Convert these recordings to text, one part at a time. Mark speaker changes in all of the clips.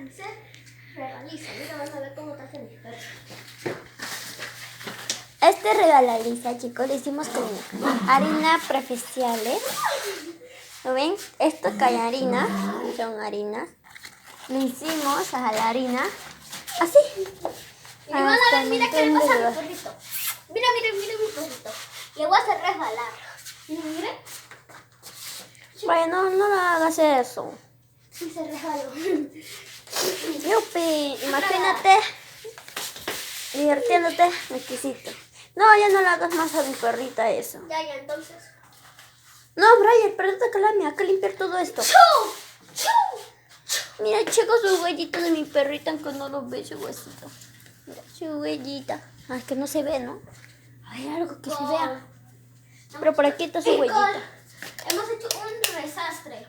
Speaker 1: hacer regaliza. Mira, van a ver cómo te hacen mis perros.
Speaker 2: Este regalaliza, chicos, lo hicimos con harina profesional. ¿Lo ven? Esto cae harina, son harinas. Le hicimos a la harina así.
Speaker 1: Y van a ver, mira qué le pasa a mi perrito. Mira mi perrito. Le voy a hacer resbalar. Miren.
Speaker 2: Bueno, no hagas eso.
Speaker 1: Sí, se resbaló.
Speaker 2: Yupi, imagínate divirtiéndote exquisito. No, ya no le hagas más a mi perrita eso.
Speaker 1: Ya, entonces.
Speaker 2: No, Brian, perdón que la mía, hay que limpiar todo esto. Mira, chicos, su huellita de mi perrita, aunque no lo ve su huesito. Mira, su huellita. Ah, es que no se ve, ¿no? Hay algo que se vea. Pero por aquí está su huellita.
Speaker 1: Hemos hecho un desastre.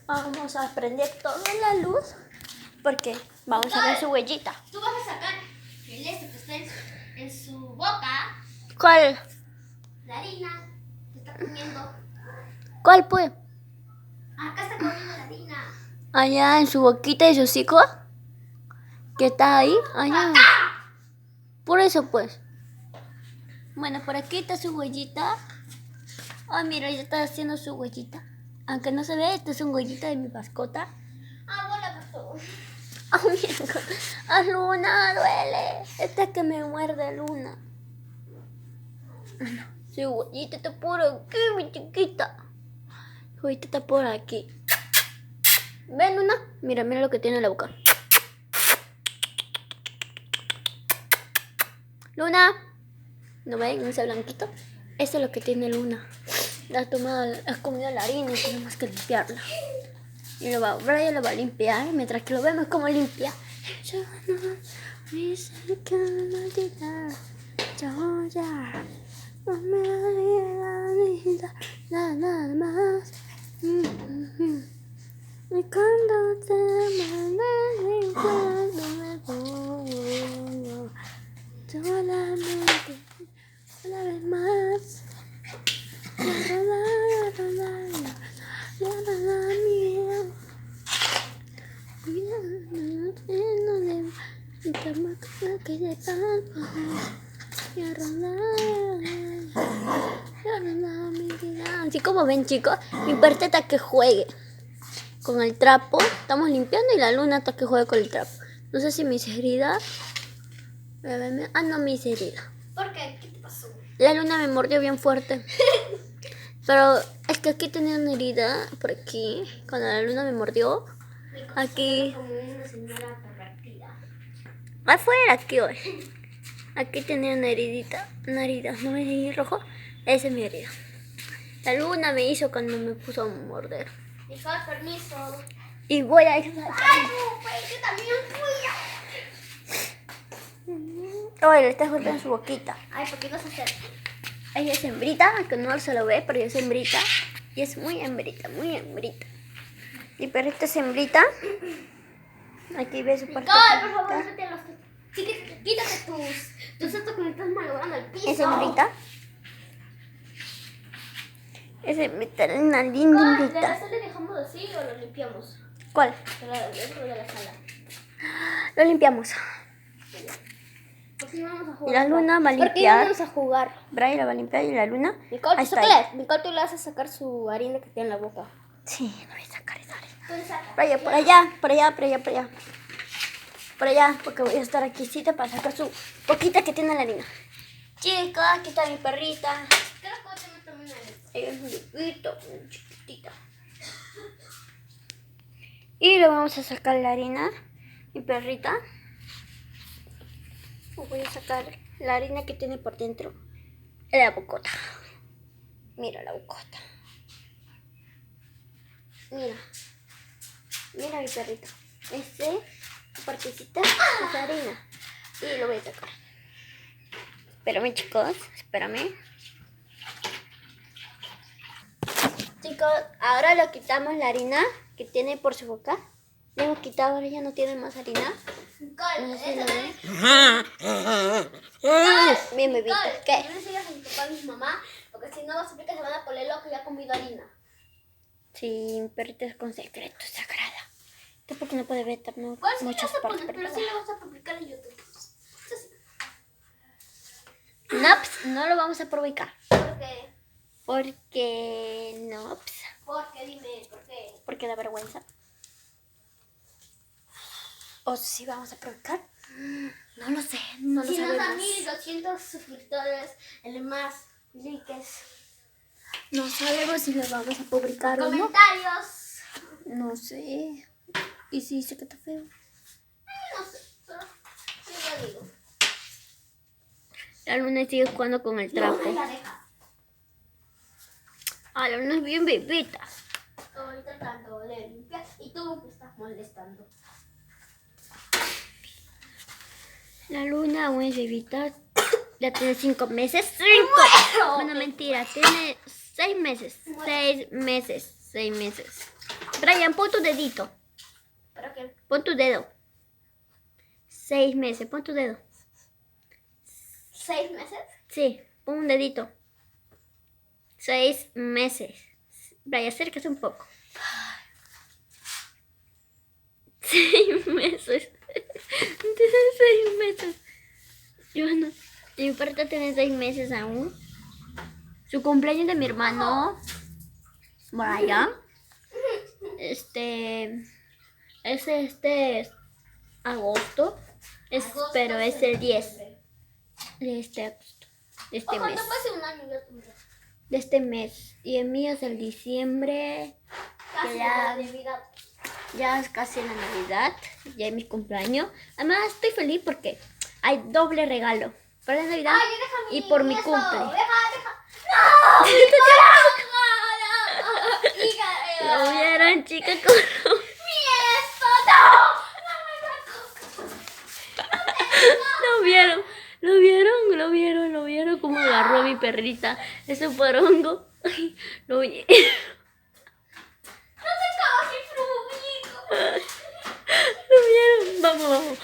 Speaker 2: Vamos a prender toda la luz porque vamos a ver su huellita.
Speaker 1: Tú vas a sacar el este que está en su boca.
Speaker 2: ¿Cuál?
Speaker 1: La harina que está comiendo.
Speaker 2: ¿Cuál pues?
Speaker 1: Acá está comiendo la harina.
Speaker 2: Allá en su boquita y su hocico. ¿Qué está ahí? Allá. Por eso pues. Bueno, por aquí está su huellita. Oh, mira, ya está haciendo su huellita. Aunque no se ve, esta es un huellita de mi mascota.
Speaker 1: Bola, pasó.
Speaker 2: Oh, mira. Ah, Luna, duele. Esta es que me muerde Luna. Su huellita está por aquí, mi chiquita. Su huellita está por aquí. ¿Ven, Luna? Mira lo que tiene en la boca. Luna. ¿No ven ese blanquito? Eso es lo que tiene Luna. Has comido la harina y tenemos que limpiarla. Y Brian lo va a limpiar mientras que lo vemos como limpia. Yo no me sé que maldita. Yo ya no me olvido nada más. Y cuando te mandé cuando me voy, solamente una vez más. Así como ven, chicos, mi perrita está que juegue con el trapo. Estamos limpiando y la Luna está que juegue con el trapo. No sé si me hice herida. Ah, no me hice herida.
Speaker 1: ¿Por qué? ¿Qué te pasó?
Speaker 2: La Luna me mordió bien fuerte. Pero es que aquí tenía una herida por aquí. Cuando la Luna me mordió. Aquí.
Speaker 1: Como una señora pervertida.
Speaker 2: Afuera, aquí hoy. Aquí tenía una heridita. Una herida. ¿No ves ahí rojo? Esa es mi herida. La Luna me hizo cuando me puso a morder.
Speaker 1: Dijo, permiso.
Speaker 2: Y voy a ir.
Speaker 1: ¡Ay, no! Pues yo también fui.
Speaker 2: Oye, le estás golpeando su boquita.
Speaker 1: Ay, ¿por qué no se acerca?
Speaker 2: Ella es hembrita, aunque no se lo ve, pero ella es hembrita. Y es muy hembrita, muy hembrita. Mi perrita es hembrita. Aquí ve su parte.
Speaker 1: Nicole, por favor, métete los... Sí, quítate tus estos que me estás malogrando el piso.
Speaker 2: Es hembrita. Es hembrita, una linda
Speaker 1: Nicole, ¿de
Speaker 2: hembrita.
Speaker 1: la sala dejamos así o lo limpiamos?
Speaker 2: ¿Cuál?
Speaker 1: Dentro de la sala.
Speaker 2: Lo limpiamos.
Speaker 1: ¿Por qué no vamos a
Speaker 2: Y
Speaker 1: jugar?
Speaker 2: la Luna va a
Speaker 1: ¿Por qué no
Speaker 2: limpiar.
Speaker 1: vamos a jugar?
Speaker 2: Brian la va a limpiar y la Luna.
Speaker 1: Nicole,
Speaker 2: ahí
Speaker 1: ¿tú
Speaker 2: está
Speaker 1: qué
Speaker 2: ahí.
Speaker 1: lees? Nicole, tú le vas a sacar su harina que tiene en la boca.
Speaker 2: Sí, no voy a sacar esa harina.
Speaker 1: Tú le sacas.
Speaker 2: Brian, por allá, por allá, por allá, por allá. Por allá, porque voy a estar aquí para sacar su boquita que tiene la harina. Chicos, aquí está mi perrita.
Speaker 1: Creo que te meto una vez.
Speaker 2: Ella es un bebito, una chiquitita. Y le vamos a sacar la harina, mi perrita. Voy a sacar la harina que tiene por dentro. La bocota. Mira la bocota. Mira. Mira mi perrito. Partecita es harina. Y lo voy a sacar. Espérame, chicos. Espérame. Chicos, ahora le quitamos la harina que tiene por su boca. Le hemos quitado, ahora ya no tiene más harina.
Speaker 1: Nicole,
Speaker 2: No sé si lo ven.
Speaker 1: Nicole,
Speaker 2: Bien, bebito.
Speaker 1: Nicole,
Speaker 2: ¿Qué?
Speaker 1: no le sigas a mi papá y mi mamá, porque si no vas a ver que se van a poner locos y ha comido harina.
Speaker 2: Sí, mi perrito es con secretos sagrados. no puede ver también
Speaker 1: ¿Cuál sí le
Speaker 2: muchas
Speaker 1: vas a
Speaker 2: partes.
Speaker 1: poner? Pero sí la vas a publicar en YouTube. Eso sí.
Speaker 2: No, pues, no lo vamos a publicar.
Speaker 1: ¿Por qué?
Speaker 2: Porque no, pues,
Speaker 1: ¿Por qué? Dime, ¿por qué?
Speaker 2: porque da vergüenza. ¿O si vamos a publicar? No lo sé, no lo
Speaker 1: Si nos dan
Speaker 2: sabemos.
Speaker 1: 1200 suscriptores, el más likes,
Speaker 2: No sabemos si lo vamos a publicar o no.
Speaker 1: comentarios.
Speaker 2: No sé. ¿Y si dice que está feo?
Speaker 1: No sé, solo yo lo digo.
Speaker 2: La Luna sigue jugando con el trapo.
Speaker 1: No, la deja.
Speaker 2: Ah, la Luna es bien bebita.
Speaker 1: Estoy tratando de limpiar y tú me estás molestando.
Speaker 2: La Luna aún es bebita. Ya tiene 5 meses.
Speaker 1: muero!
Speaker 2: Bueno, mentira. Tiene 6 meses. 6 meses. 6 meses. Brian, pon tu dedito.
Speaker 1: ¿Pero qué?
Speaker 2: Pon tu dedo. 6 meses. Pon tu dedo.
Speaker 1: 6 meses.
Speaker 2: Sí, pon un dedito. 6 meses. Brian, acércate un poco. 6 meses. Tiene 6 meses. Yo no. Mi perrita tiene 6 meses aún. Su cumpleaños de mi hermano Brian. Es agosto. Pero es el 10 de este agosto. De este
Speaker 1: Ojalá
Speaker 2: mes.
Speaker 1: pase un año ya tendré.
Speaker 2: De este mes. Y el mío es el diciembre.
Speaker 1: Casi
Speaker 2: ya-
Speaker 1: la Navidad.
Speaker 2: Ya es casi la Navidad, ya es mi cumpleaños. Además estoy feliz porque hay doble regalo. Por la Navidad
Speaker 1: Ay, deja
Speaker 2: y por mi
Speaker 1: esto.
Speaker 2: cumple.
Speaker 1: Deja. ¡No!
Speaker 2: Lo vieron, chicas.
Speaker 1: ¡Mi esto!
Speaker 2: Lo vieron como agarró a mi perrita. Ese porongo. Lo vi.
Speaker 1: ¡No te acabas mi frubito!
Speaker 2: Lo vieron. Vamos,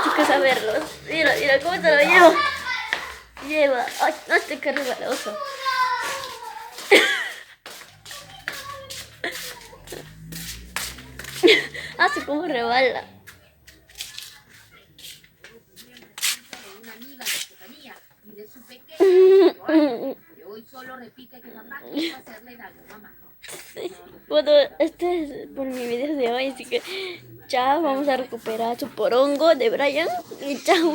Speaker 2: chicas, a verlos. Mira, cómo se lo llevo. Lleva. Ay, no estoy que resbaloso. Hace como rebala.
Speaker 3: Una amiga de Estefanía y de su pequeña que hoy solo repite que papá quiso hacerle daño, mamá.
Speaker 2: Bueno, este es por mi video de hoy, así que chao, vamos a recuperar su porongo de Brian y chao.